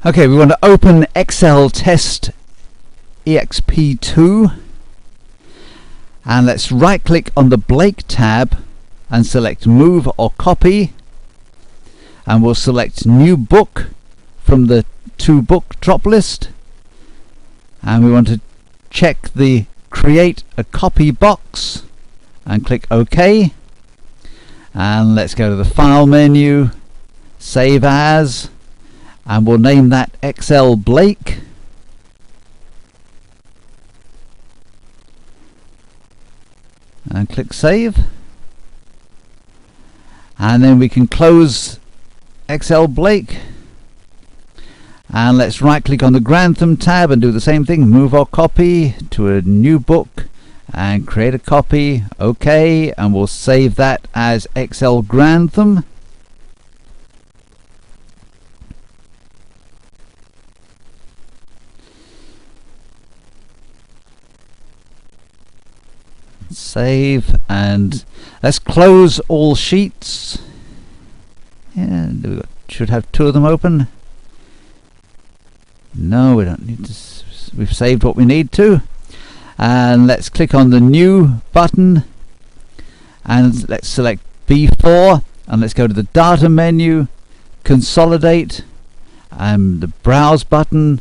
Okay, we want to open Excel Test EXP2 and let's right click on the Blake tab and select Move or Copy, and we'll select New Book from the To Book drop list, and we want to check the Create a Copy box and click OK, and let's go to the File menu, Save As, and we'll name that Excel Blake. And click Save. And then we can close Excel Blake. And let's right click on the Grantham tab and do the same thing. Move or copy to a new book and create a copy. OK. And we'll save that as Excel Grantham. Save, and let's close all sheets. And we should have two of them open. No, we don't need to. We've saved what we need to, and let's click on the New button and let's select B4, and let's go to the Data menu, Consolidate, and the Browse button.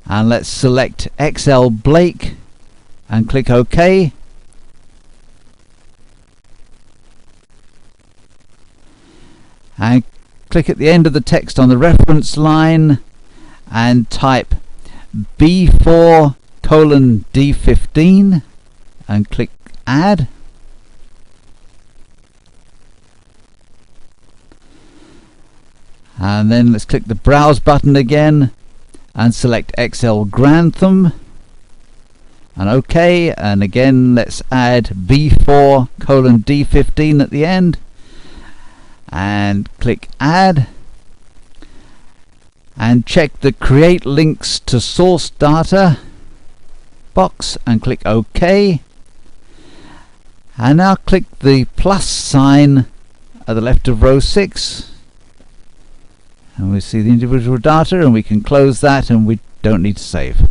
And let's select Excel Blake and click OK. And click at the end of the text on the reference line and type B4:D15 and click Add. And then let's click the Browse button again and select Excel Grantham and OK, and again let's add B4:D15 at the end and click Add, and check the Create Links to Source Data box and click OK, and now click the plus sign at the left of row 6. And we see the individual data, and we can close that, and we don't need to save.